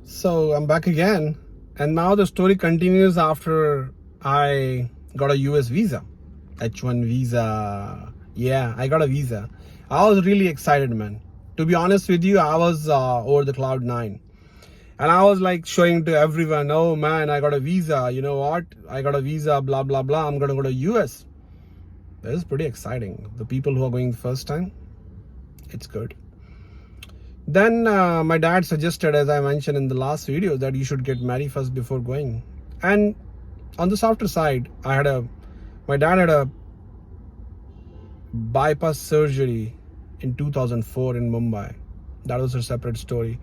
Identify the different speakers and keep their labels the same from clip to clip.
Speaker 1: So I'm back again, and now the story continues after I got a US visa, H1 visa. Yeah, I got a visa. I was really excited, man. To be honest with you, I was over the cloud nine, and I was like showing to everyone, "Oh man, I got a visa. You know what? I got a visa. Blah blah blah. I'm gonna go to US." This is pretty exciting. The people who are going first time, it's good. Then my dad suggested, as I mentioned in the last video, that you should get married first before going. And on the softer side, my dad had a bypass surgery in 2004 in Mumbai. That was a separate story.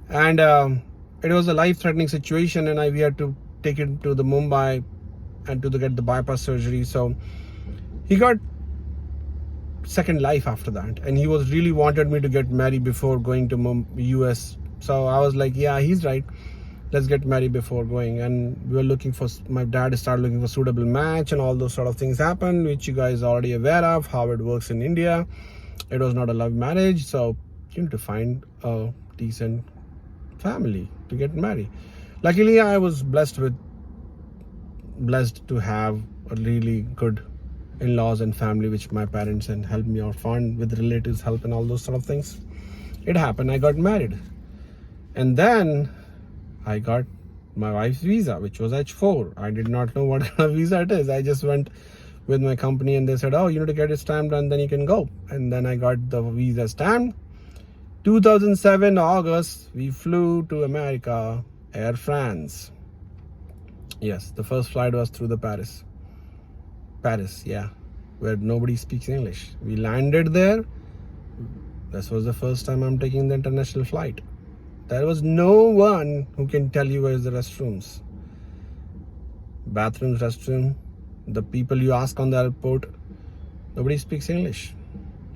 Speaker 1: And it was a life-threatening situation, and we had to take him to the Mumbai and to get the bypass surgery. So he got second life after that, and he was really wanted me to get married before going to US. So I was like, yeah, he's right, let's get married before going. And we were looking for, my dad started looking for suitable match, and all those sort of things happened, which you guys are already aware of how it works in India. It was not a love marriage, so you need to find a decent family to get married. Luckily, I was blessed to have a really good in-laws and family, which my parents and helped me out fund with relatives help and all those sort of things. It happened, I got married, and then I got my wife's visa, which was H4. I did not know what kind of visa it is. I just went with my company, and they said, oh, you need to get it stamped and then you can go. And then I got the visa stamped. 2007 August, we flew to America, Air France. Yes, the first flight was through the Paris, yeah, where nobody speaks English. We landed there. This was the first time I'm taking the international flight. There was no one who can tell you where's the restrooms. Bathrooms, restroom. The people you ask on the airport, nobody speaks English.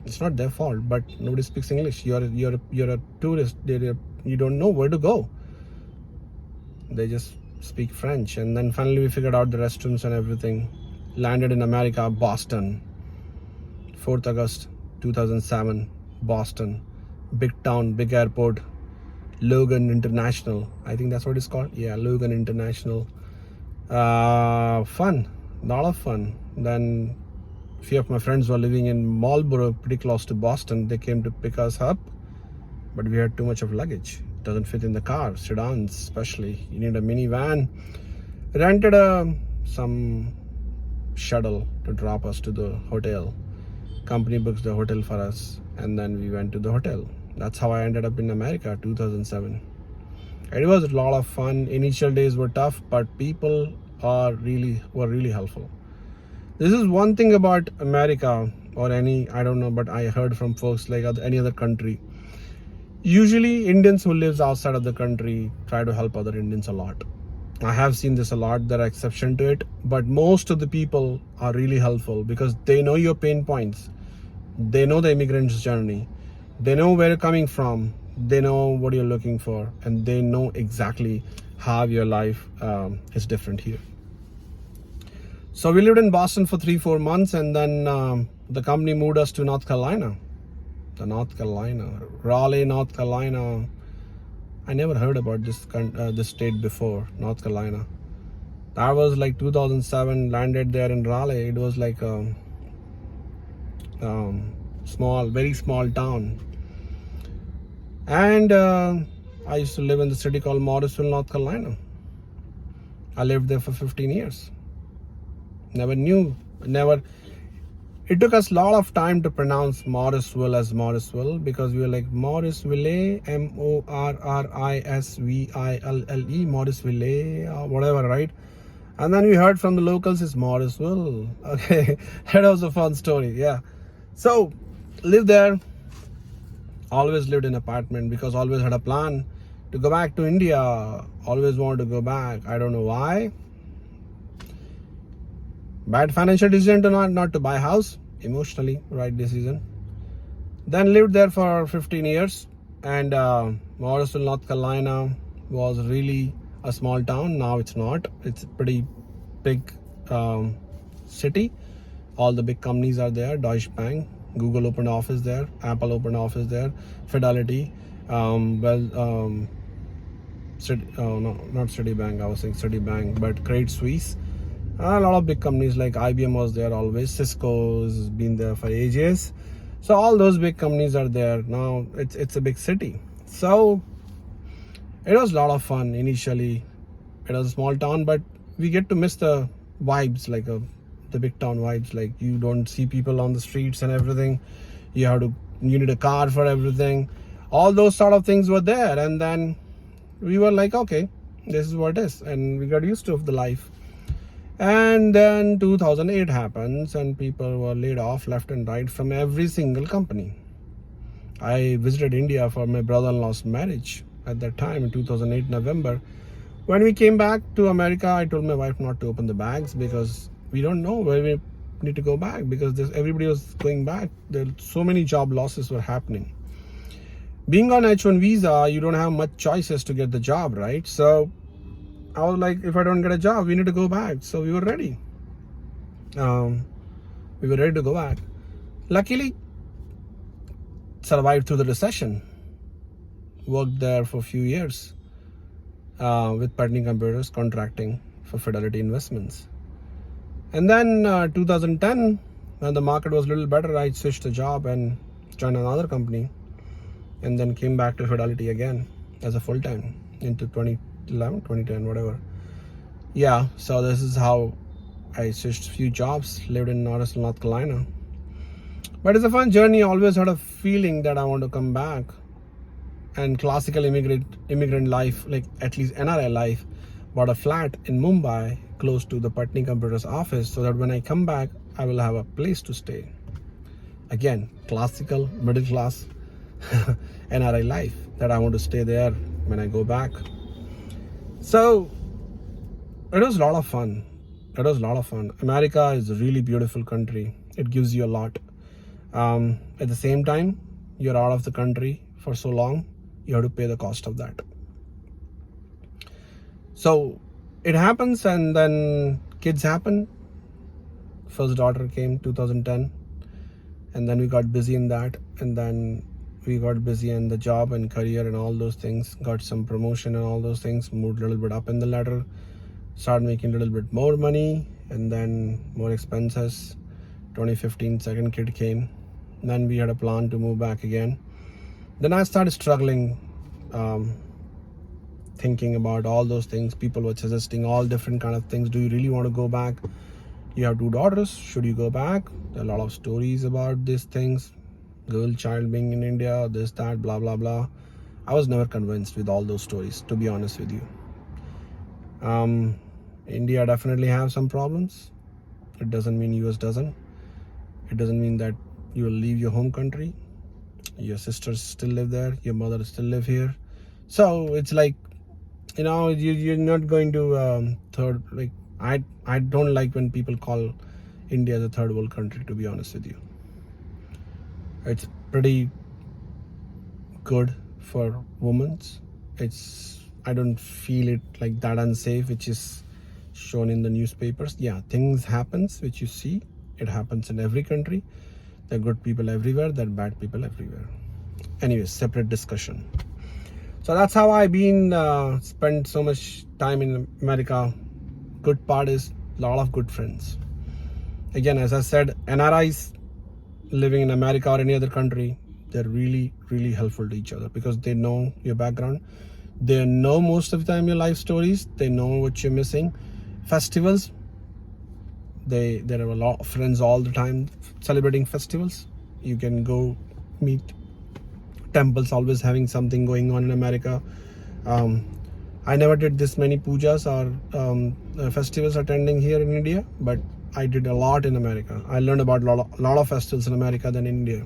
Speaker 1: It's not their fault, but nobody speaks English. You're a tourist. You don't know where to go. They just speak French. And then finally we figured out the restrooms and everything. Landed in America, Boston, 4th August 2007, Boston. Big town, big airport, Logan International. I think that's what it's called. Yeah, Logan International. Fun, lot of fun. Then a few of my friends were living in Marlborough, pretty close to Boston. They came to pick us up, but we had too much of luggage. It doesn't fit in the car, sedans especially. You need a minivan. Rented some shuttle to drop us to the hotel. Company books the hotel for us, and then we went to the hotel. That's how I ended up in America, 2007. It was a lot of fun. Initial days were tough, but people were really helpful. This is one thing about America, or any, I don't know, but I heard from folks like any other country. Usually Indians who lives outside of the country try to help other Indians a lot. I have seen this a lot. There are exceptions to it, but most of the people are really helpful because they know your pain points. They know the immigrant's journey. They know where you're coming from. They know what you're looking for, and they know exactly how your life is different here. So we lived in Boston for 3-4 months, and then the company moved us to North Carolina. Raleigh, North Carolina. I never heard about this state before, North Carolina. That was like 2007, landed there in Raleigh. It was like a very small town. And I used to live in the city called Morrisville, North Carolina. I lived there for 15 years. It took us a lot of time to pronounce Morrisville as Morrisville, because we were like Morrisville, Morrisville, Morrisville, or whatever, right? And then we heard from the locals it's Morrisville. Okay, that was a fun story, yeah. So, lived there. Always lived in apartment because always had a plan to go back to India. Always wanted to go back. I don't know why. Bad financial decision to not to buy a house. Emotionally right decision. Then lived there for 15 years, and Morrisville, North Carolina was really a small town. Now it's not. It's a pretty big city. All the big companies are there. Deutsche Bank, Google opened office there, Apple opened office there, Fidelity, not Citibank, I was saying Citibank, but Credit Suisse. A lot of big companies like IBM was there always. Cisco has been there for ages. So all those big companies are there now. It's a big city. So it was a lot of fun initially. It was a small town, but we get to miss the vibes, like the big town vibes. Like you don't see people on the streets and everything. You need a car for everything. All those sort of things were there, and then we were like, okay, this is what it is, and we got used to the life. And then 2008 happens, and people were laid off left and right from every single company. I visited India for my brother-in-law's marriage at that time in 2008 November. When we came back to America, I told my wife not to open the bags because we don't know where we need to go back, because everybody was going back. There so many job losses were happening. Being on H1 visa, you don't have much choices to get the job, right? So I was like, if I don't get a job, we need to go back. So we were ready. We were ready to go back. Luckily, survived through the recession. Worked there for a few years with Partney Computers, contracting for Fidelity Investments. And then 2010, when the market was a little better, I switched the job and joined another company, and then came back to Fidelity again as a full-time into 2011, 2010, whatever. Yeah, so this is how I switched a few jobs, lived in North Carolina. But it's a fun journey. Always had a feeling that I want to come back. And classical immigrant life, like at least NRI life, bought a flat in Mumbai close to the Partney Computers office, so that when I come back, I will have a place to stay. Again, classical middle class NRI life, that I want to stay there when I go back. So it was a lot of fun. America is a really beautiful country. It gives you a lot. At the same time, you're out of the country for so long, you have to pay the cost of that. So it happens, and then kids happen. First daughter came 2010, and then we got busy in that, and then we got busy in the job and career and all those things, got some promotion and all those things, moved a little bit up in the ladder, started making a little bit more money, and then more expenses. 2015, second kid came. Then we had a plan to move back again. Then I started struggling, thinking about all those things. People were suggesting all different kind of things. Do you really want to go back? You have 2 daughters. Should you go back? There are a lot of stories about these things. Girl child being in India, this, that, blah, blah, blah. I was never convinced with all those stories, to be honest with you. India definitely have some problems. It doesn't mean US doesn't. It doesn't mean that you will leave your home country. Your sisters still live there. Your mother still live here. So it's like, you're not going to I don't like when people call India the third world country, to be honest with you. It's pretty good for women. I don't feel it like that unsafe, which is shown in the newspapers. Yeah, things happens which you see. It happens in every country. There are good people everywhere, there are bad people everywhere. Anyways, separate discussion. So that's how I've been spent so much time in America. Good part is a lot of good friends. Again, as I said, NRIs living in America or any other country, they're really, really helpful to each other because they know your background. They know most of the time your life stories. They know what you're missing. Festivals, there are a lot of friends all the time celebrating festivals. You can go meet. Temples always having something going on in America. I never did this many pujas or festivals attending here in India, but I did a lot in America. I learned about a lot of festivals in America than in India,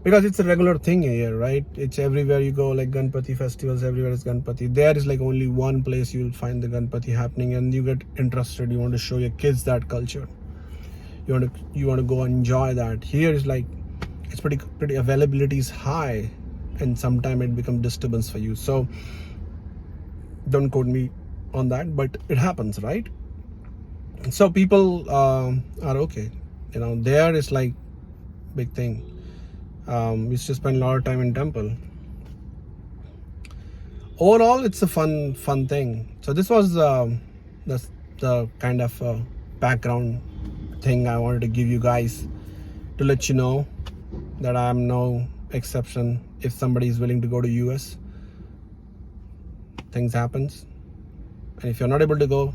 Speaker 1: because it's a regular thing here, right? It's everywhere you go, like Ganpati festivals, everywhere is Ganpati. There is like only one place you'll find the Ganpati happening, and you get interested. You want to show your kids that culture. You want to go and enjoy that. Here is like, it's pretty availability is high, and sometimes it becomes disturbance for you. So don't quote me on that, but it happens, right? So people are okay. There is like big thing. We used to spend a lot of time in temple. overall it's a fun thing. So this was the kind of background thing I wanted to give you guys, to let you know that I am no exception. If somebody is willing to go to US, things happens, and if you're not able to go,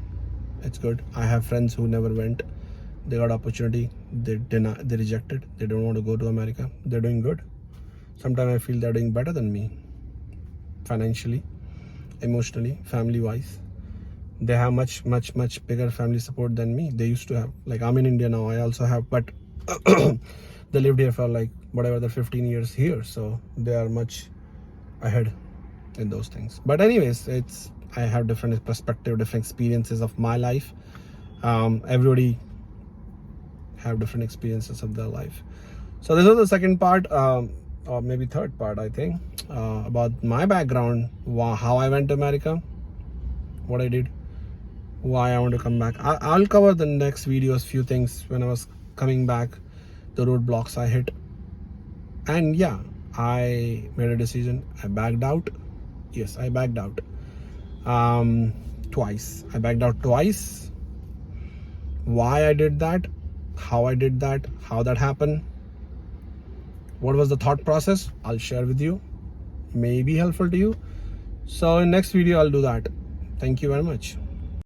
Speaker 1: it's good. I have friends who never went. They got opportunity, they rejected. They don't want to go to America. They're doing good. Sometimes I feel they're doing better than me, financially, emotionally, family wise. They have much bigger family support than me. They used to have. Like, I'm in India now, I also have, but they lived here for like whatever, the 15 years here, so they are much ahead in those things. But anyways, I have different perspective, different experiences of my life. Everybody have different experiences of their life. So this was the second part, or maybe third part, I think, about my background, how I went to America, what I did, why I want to come back. I'll cover the next videos, few things when I was coming back, the roadblocks I hit. And yeah, I made a decision. I backed out. Yes, I backed out twice. I backed out twice. Why I did that, how I did that, how that happened, what was the thought process, I'll share with you. May be helpful to you. So in next video I'll do that. Thank you very much.